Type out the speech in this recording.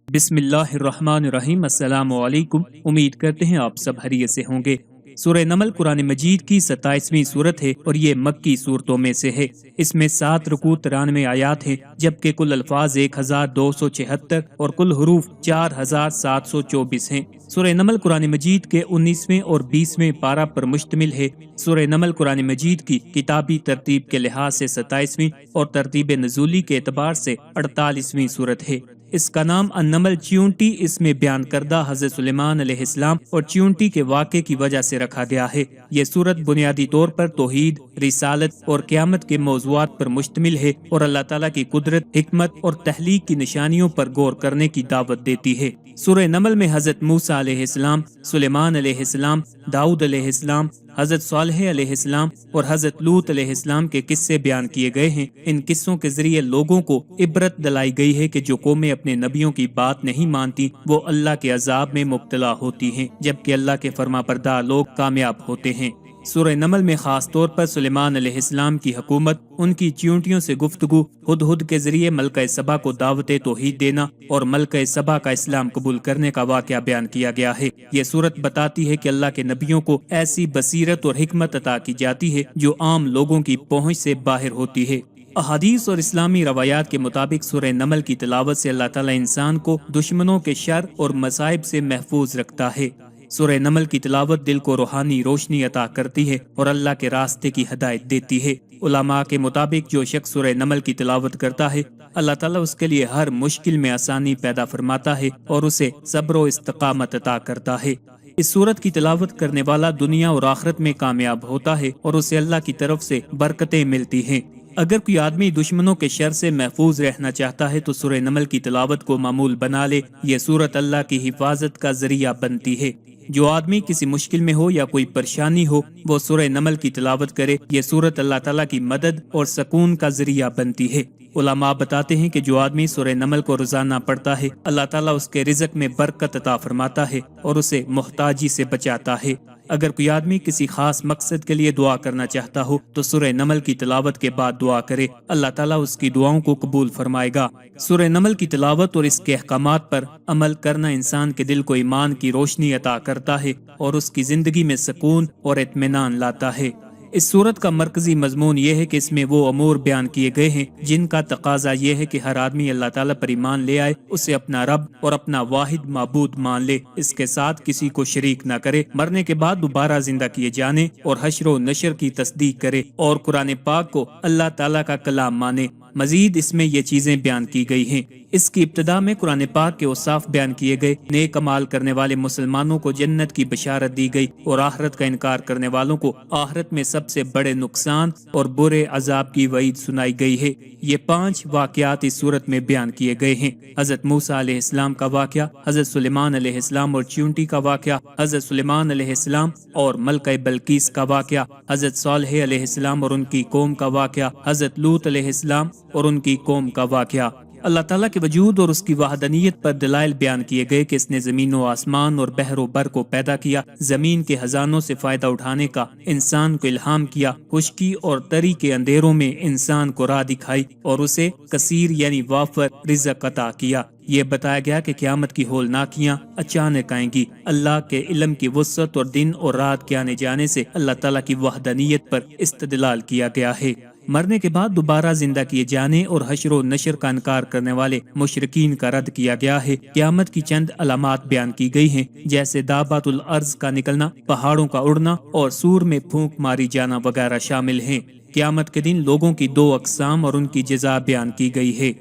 بسم اللہ الرحمن الرحیم۔ السلام علیکم۔ امید کرتے ہیں آپ سب خیریت سے ہوں گے۔ سورہ نمل قرآن مجید کی 27ویں صورت ہے اور یہ مکی صورتوں میں سے ہے۔ اس میں 7 رکوع 93 آیات ہیں، جبکہ کل الفاظ 1276 اور کل حروف 4724 ہیں۔ سورہ نمل قرآن مجید کے 19ویں اور 20ویں پارہ پر مشتمل ہے۔ سورہ نمل قرآن مجید کی کتابی ترتیب کے لحاظ سے 27ویں اور ترتیب نزولی کے اعتبار سے 48ویں صورت ہے۔ اس کا نام النمل چیونٹی اس میں بیان کردہ حضرت سلیمان علیہ السلام اور چیونٹی کے واقعے کی وجہ سے رکھا گیا ہے۔ یہ سورت بنیادی طور پر توحید، رسالت اور قیامت کے موضوعات پر مشتمل ہے اور اللہ تعالیٰ کی قدرت، حکمت اور تخلیق کی نشانیوں پر غور کرنے کی دعوت دیتی ہے۔ سورہ نمل میں حضرت موسیٰ علیہ السلام، سلیمان علیہ السلام، داؤد علیہ السلام، حضرت صالح علیہ السلام اور حضرت لوط علیہ السلام کے قصے بیان کیے گئے ہیں۔ ان قصوں کے ذریعے لوگوں کو عبرت دلائی گئی ہے کہ جو قومیں اپنے نبیوں کی بات نہیں مانتی وہ اللہ کے عذاب میں مبتلا ہوتی ہیں، جبکہ اللہ کے فرما بردار لوگ کامیاب ہوتے ہیں۔ سورہ نمل میں خاص طور پر سلیمان علیہ السلام کی حکومت، ان کی چیونٹیوں سے گفتگو، ہدہد کے ذریعے ملکہ سبا کو دعوت توحید دینا اور ملکہ سبا کا اسلام قبول کرنے کا واقعہ بیان کیا گیا ہے۔ یہ صورت بتاتی ہے کہ اللہ کے نبیوں کو ایسی بصیرت اور حکمت عطا کی جاتی ہے جو عام لوگوں کی پہنچ سے باہر ہوتی ہے۔ احادیث اور اسلامی روایات کے مطابق سورہ نمل کی تلاوت سے اللہ تعالیٰ انسان کو دشمنوں کے شر اور مصائب سے محفوظ رکھتا ہے۔ سورہ نمل کی تلاوت دل کو روحانی روشنی عطا کرتی ہے اور اللہ کے راستے کی ہدایت دیتی ہے۔ علماء کے مطابق جو شخص سورہ نمل کی تلاوت کرتا ہے، اللہ تعالیٰ اس کے لیے ہر مشکل میں آسانی پیدا فرماتا ہے اور اسے صبر و استقامت عطا کرتا ہے۔ اس سورت کی تلاوت کرنے والا دنیا اور آخرت میں کامیاب ہوتا ہے اور اسے اللہ کی طرف سے برکتیں ملتی ہیں۔ اگر کوئی آدمی دشمنوں کے شر سے محفوظ رہنا چاہتا ہے تو سورہ نمل کی تلاوت کو معمول بنا لے۔ یہ سورت اللہ کی حفاظت کا ذریعہ بنتی ہے۔ جو آدمی کسی مشکل میں ہو یا کوئی پریشانی ہو وہ سورہ نمل کی تلاوت کرے۔ یہ سورت اللہ تعالیٰ کی مدد اور سکون کا ذریعہ بنتی ہے۔ علماء بتاتے ہیں کہ جو آدمی سورہ نمل کو روزانہ پڑھتا ہے، اللہ تعالیٰ اس کے رزق میں برکت عطا فرماتا ہے اور اسے محتاجی سے بچاتا ہے۔ اگر کوئی آدمی کسی خاص مقصد کے لیے دعا کرنا چاہتا ہو تو سورہ نمل کی تلاوت کے بعد دعا کرے، اللہ تعالیٰ اس کی دعاؤں کو قبول فرمائے گا۔ سورہ نمل کی تلاوت اور اس کے احکامات پر عمل کرنا انسان کے دل کو ایمان کی روشنی عطا کرتا ہے اور اس کی زندگی میں سکون اور اطمینان لاتا ہے۔ اس سورت کا مرکزی مضمون یہ ہے کہ اس میں وہ امور بیان کیے گئے ہیں جن کا تقاضا یہ ہے کہ ہر آدمی اللہ تعالیٰ پر ایمان لے آئے، اسے اپنا رب اور اپنا واحد معبود مان لے، اس کے ساتھ کسی کو شریک نہ کرے، مرنے کے بعد دوبارہ زندہ کیے جانے اور حشر و نشر کی تصدیق کرے اور قرآن پاک کو اللہ تعالیٰ کا کلام مانے۔ مزید اس میں یہ چیزیں بیان کی گئی ہیں۔ اس کی ابتدا میں قرآن پاک کے اوصاف بیان کیے گئے، نیک اعمال کرنے والے مسلمانوں کو جنت کی بشارت دی گئی اور آخرت کا انکار کرنے والوں کو آخرت میں سب سے بڑے نقصان اور برے عذاب کی وعید سنائی گئی ہے۔ یہ 5 واقعات اس صورت میں بیان کیے گئے ہیں۔ حضرت موسیٰ علیہ السلام کا واقعہ، حضرت سلیمان علیہ السلام اور چیونٹی کا واقعہ، حضرت سلیمان علیہ السلام اور ملکہ بلقیس کا واقعہ، حضرت صالح علیہ السلام اور ان کی قوم کا واقعہ، حضرت لوط علیہ السلام اور ان کی قوم کا واقعہ۔ اللہ تعالیٰ کے وجود اور اس کی وحدانیت پر دلائل بیان کیے گئے کہ اس نے زمین و آسمان اور بحر و بر کو پیدا کیا، زمین کے خزانوں سے فائدہ اٹھانے کا انسان کو الہام کیا، خشکی اور تری کے اندھیروں میں انسان کو راہ دکھائی اور اسے کثیر یعنی وافر رزق عطا کیا۔ یہ بتایا گیا کہ قیامت کی ہولناکیاں اچانک آئیں گی۔ اللہ کے علم کی وسعت اور دن اور رات کے آنے جانے سے اللہ تعالیٰ کی وحدانیت پر استدلال کیا گیا ہے۔ مرنے کے بعد دوبارہ زندہ کیے جانے اور حشر و نشر کا انکار کرنے والے مشرکین کا رد کیا گیا ہے۔ قیامت کی چند علامات بیان کی گئی ہیں، جیسے دابۃ الارض کا نکلنا، پہاڑوں کا اڑنا اور سور میں پھونک ماری جانا وغیرہ شامل ہیں۔ قیامت کے دن لوگوں کی 2 اقسام اور ان کی جزا بیان کی گئی ہے۔